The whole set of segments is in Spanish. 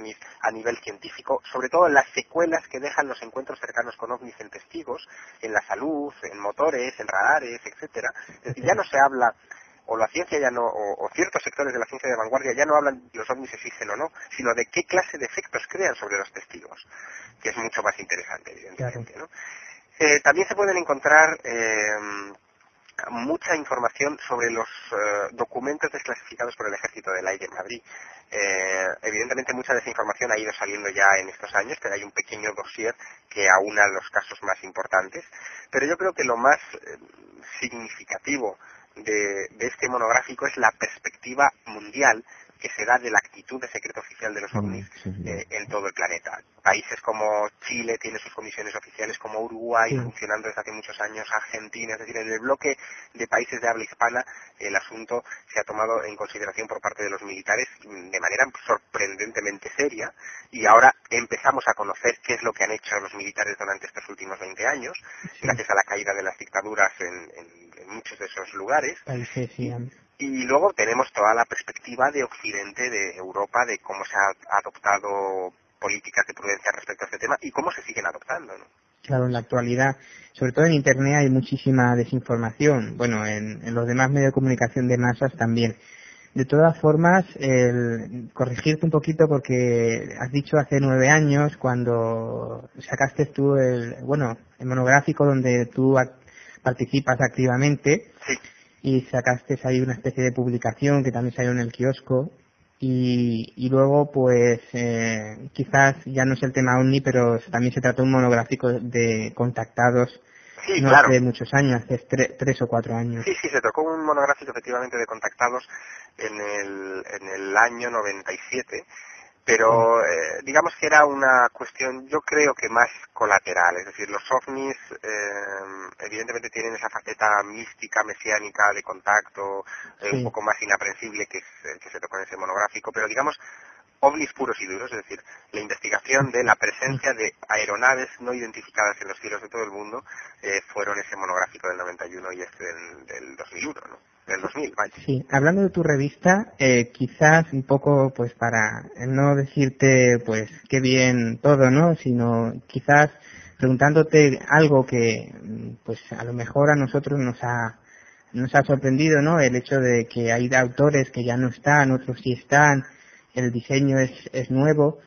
ovnis a nivel científico, sobre todo las secuelas que dejan los encuentros cercanos con ovnis en testigos, en la salud, en motores, en radares, etcétera. Es decir, ya no se habla, o la ciencia ya no, o ciertos sectores de la ciencia de vanguardia ya no hablan de los ovnis existen o no, sino de qué clase de efectos crean sobre los testigos, que es mucho más interesante, evidentemente, ¿no? También se pueden encontrar mucha información sobre los documentos desclasificados por el Ejército del Aire en Madrid. Evidentemente mucha de esa información ha ido saliendo ya en estos años, pero hay un pequeño dossier que aúna los casos más importantes. Pero yo creo que lo más significativo de este monográfico es la perspectiva mundial que se da de la actitud de secreto oficial de los ovnis en todo el planeta. Países como Chile tiene sus comisiones oficiales, como Uruguay funcionando desde hace muchos años, Argentina, es decir, en el bloque de países de habla hispana el asunto se ha tomado en consideración por parte de los militares de manera sorprendentemente seria, y ahora empezamos a conocer qué es lo que han hecho los militares durante estos últimos 20 años, gracias a la caída de las dictaduras en muchos de esos lugares. Y luego tenemos toda la perspectiva de Occidente, de Europa, de cómo se ha adoptado políticas de prudencia respecto a este tema y cómo se siguen adoptando, ¿no? Claro, en la actualidad, sobre todo en Internet, hay muchísima desinformación. Bueno, en los demás medios de comunicación de masas también. De todas formas, corregirte un poquito porque has dicho hace 9 años, cuando sacaste tú el monográfico donde tú participas activamente, y sacaste ahí una especie de publicación que también salió en el kiosco, y luego pues quizás ya no es el tema OVNI, pero también se trató un monográfico de contactados hace muchos años, hace 3 o 4 años. Sí, se tocó un monográfico efectivamente de contactados en el año 97, pero digamos que era una cuestión, yo creo que más colateral, es decir, los ovnis evidentemente tienen esa faceta mística, mesiánica, de contacto, un poco más inaprensible que se tocó en ese monográfico, pero digamos ovnis puros y duros, es decir, la investigación de la presencia de aeronaves no identificadas en los cielos de todo el mundo, fueron ese monográfico del 91 y este del 2001, ¿no? Del 2000, vaya. Sí, hablando de tu revista, quizás un poco, pues para no decirte, pues, qué bien todo, ¿no? Sino quizás preguntándote algo que, pues, a lo mejor a nosotros nos ha sorprendido, ¿no? El hecho de que hay autores que ya no están, otros sí están, el diseño es nuevo.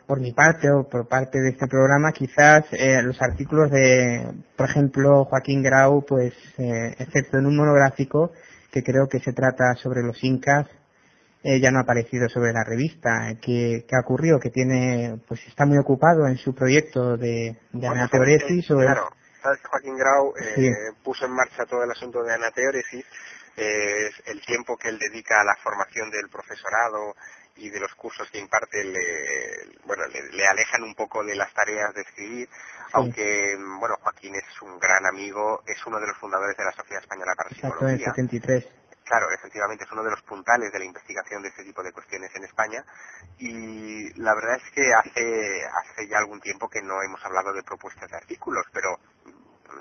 Por mi parte o por parte de este programa, quizás los artículos de, por ejemplo, Joaquín Grau, pues excepto en un monográfico que creo que se trata sobre los incas, ya no ha aparecido sobre la revista. ¿Qué ha ocurrido? Que pues está muy ocupado en su proyecto de anateoresis. Claro, Joaquín Grau puso en marcha todo el asunto de anateoresis. El tiempo que él dedica a la formación del profesorado y de los cursos que imparte le alejan un poco de las tareas de escribir, aunque Joaquín es un gran amigo, es uno de los fundadores de la Sociedad Española para Psicología. Exacto, en 73. Claro, efectivamente es uno de los puntales de la investigación de este tipo de cuestiones en España, y la verdad es que hace ya algún tiempo que no hemos hablado de propuestas de artículos, pero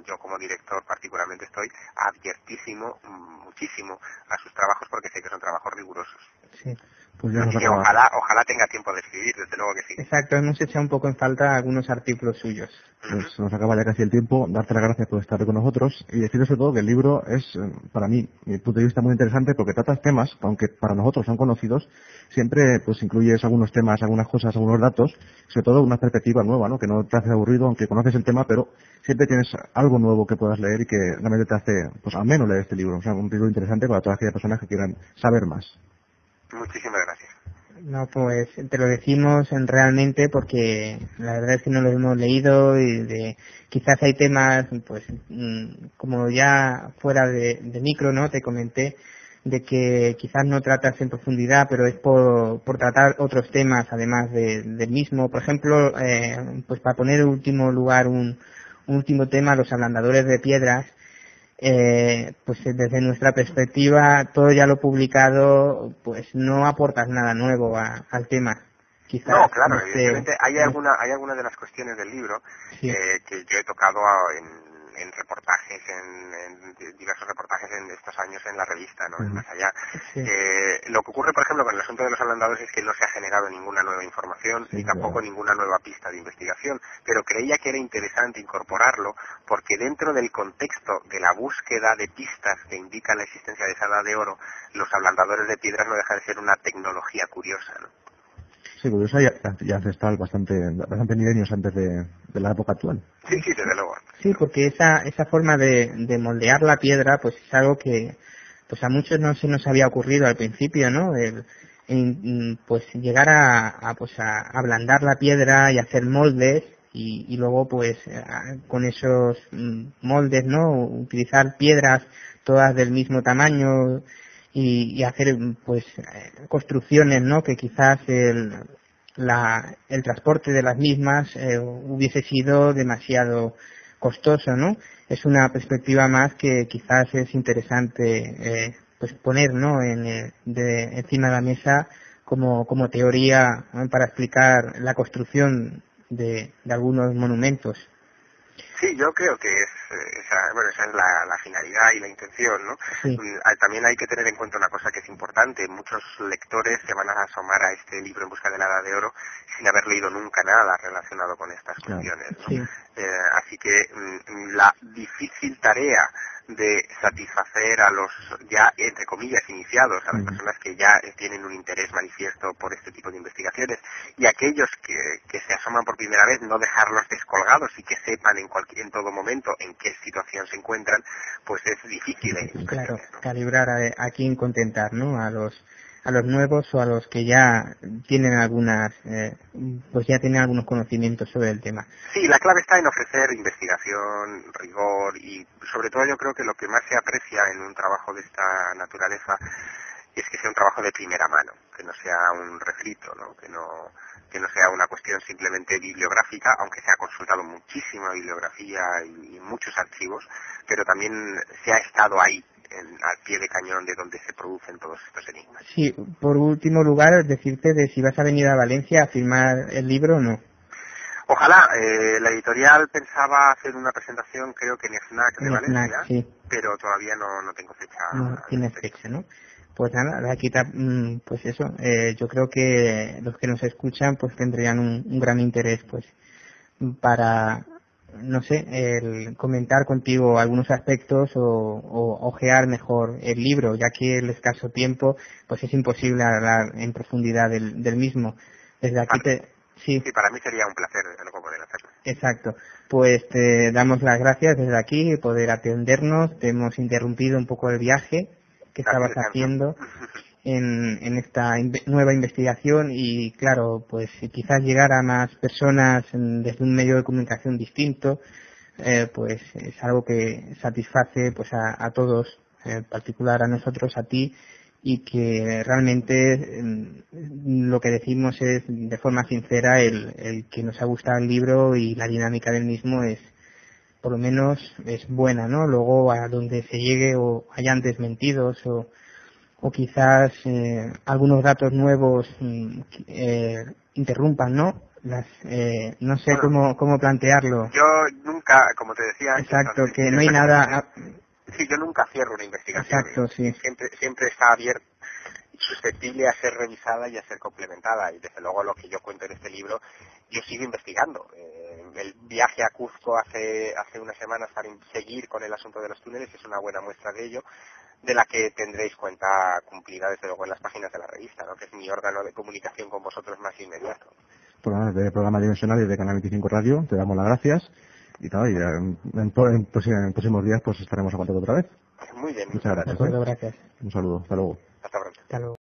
yo como director particularmente estoy abiertísimo muchísimo a sus trabajos porque sé que son trabajos rigurosos. Sí. Pues ya y que ojalá tenga tiempo de escribir, desde luego que sí. Exacto, hemos echado un poco en falta algunos artículos suyos. Pues nos acaba ya casi el tiempo, darte las gracias por estar con nosotros y decir sobre todo que el libro es, para mí, mi punto de vista, muy interesante porque tratas temas, aunque para nosotros son conocidos, siempre pues incluyes algunos temas, algunas cosas, algunos datos, sobre todo una perspectiva nueva, ¿no? Que no te hace aburrido, aunque conoces el tema, pero siempre tienes algo nuevo que puedas leer y que realmente te hace, pues al menos leer este libro. O sea, un libro interesante para todas aquellas personas que quieran saber más. Muchísimas gracias. No, pues te lo decimos realmente porque la verdad es que no lo hemos leído y quizás hay temas, pues como ya fuera de micro, ¿no? Te comenté de que quizás no tratas en profundidad, pero es por tratar otros temas además del mismo. Por ejemplo, pues para poner en último lugar un último tema, los ablandadores de piedras. Pues desde nuestra perspectiva, todo ya lo publicado, pues no aportas nada nuevo al tema. Quizás, no, claro, evidentemente hay alguna de las cuestiones del libro que yo he tocado en reportajes, en diversos reportajes en estos años en la revista, ¿no? Más allá. Sí. Lo que ocurre, por ejemplo, con el asunto de los ablandadores es que no se ha generado ninguna nueva información ni tampoco ninguna nueva pista de investigación, pero creía que era interesante incorporarlo porque dentro del contexto de la búsqueda de pistas que indican la existencia de esa edad de oro, los ablandadores de piedras no dejan de ser una tecnología curiosa, ¿no? Sí, curiosa ya ancestral, bastante milenios antes de la época actual. Sí, desde luego. Sí, porque esa forma de moldear la piedra, pues es algo que pues a muchos no se nos había ocurrido al principio, ¿no? Pues llegar a ablandar la piedra y hacer moldes y luego pues con esos moldes, ¿no? Utilizar piedras todas del mismo tamaño y hacer pues construcciones, ¿no? Que quizás el transporte de las mismas hubiese sido demasiado costoso, ¿no? Es una perspectiva más que quizás es interesante pues poner, ¿no? Encima de la mesa como teoría, ¿no? Para explicar la construcción de algunos monumentos. Sí, yo creo que esa es la finalidad y la intención, ¿no? Sí. También hay que tener en cuenta una cosa que es importante. Muchos lectores se van a asomar a este libro En busca de la edad de oro sin haber leído nunca nada relacionado con estas cuestiones, ¿no? Sí. Así que la difícil tarea de satisfacer a los ya, entre comillas, iniciados, a las personas que ya tienen un interés manifiesto por este tipo de investigaciones, y aquellos que se asoman por primera vez, no dejarlos descolgados y que sepan en todo momento en qué situación se encuentran, pues es difícil. Claro, ¿no? Calibrar a quién contentar, ¿no? A los nuevos o a los que ya tienen pues ya tienen algunos conocimientos sobre el tema. Sí, la clave está en ofrecer investigación, rigor y sobre todo yo creo que lo que más se aprecia en un trabajo de esta naturaleza es que sea un trabajo de primera mano, que no sea un refrito, ¿no? Que no sea una cuestión simplemente bibliográfica, aunque se ha consultado muchísima bibliografía y muchos archivos, pero también se ha estado ahí, al pie de cañón de donde se producen todos estos enigmas. Sí, por último lugar, decirte de si vas a venir a Valencia a firmar el libro o no. Ojalá, la editorial pensaba hacer una presentación, creo que en FNAC de Valencia, FNAC, sí. pero todavía no tengo fecha. No tienes fecha, ¿no? Pues nada, aquí pues eso, yo creo que los que nos escuchan pues tendrían un gran interés pues para, no sé, el comentar contigo algunos aspectos o ojear mejor el libro, ya que el escaso tiempo pues es imposible hablar en profundidad del mismo. Desde aquí Sí, para mí sería un placer, desde luego, poder hacerlo. Exacto. Pues te damos las gracias desde aquí, poder atendernos. Te hemos interrumpido un poco el viaje que estabas haciendo en esta nueva investigación y, claro, pues quizás llegar a más personas desde un medio de comunicación distinto, pues es algo que satisface pues a todos, en particular a nosotros, a ti, y que realmente lo que decimos es de forma sincera el que nos ha gustado el libro y la dinámica del mismo es, por lo menos, es buena, ¿no? Luego a donde se llegue o hayan desmentidos o quizás algunos datos nuevos interrumpan, ¿no? No sé cómo plantearlo. Yo nunca, como te decía antes, exacto, que no hay nada. Sí, yo nunca cierro una investigación. Exacto, sí. Siempre está abierta y susceptible a ser revisada y a ser complementada. Y desde luego lo que yo cuento en este libro, yo sigo investigando. El viaje a Cuzco hace unas semanas para seguir con el asunto de los túneles es una buena muestra de ello, de la que tendréis cuenta cumplida desde luego en las páginas de la revista, ¿no? Que es mi órgano de comunicación con vosotros más inmediato. Pues del programa Dimensional y de Canal 25 Radio, te damos las gracias. Y en próximos días pues estaremos a contacto otra vez. Muy bien. Muchas gracias. Gracias. Un saludo. Hasta luego. Hasta pronto. Hasta luego.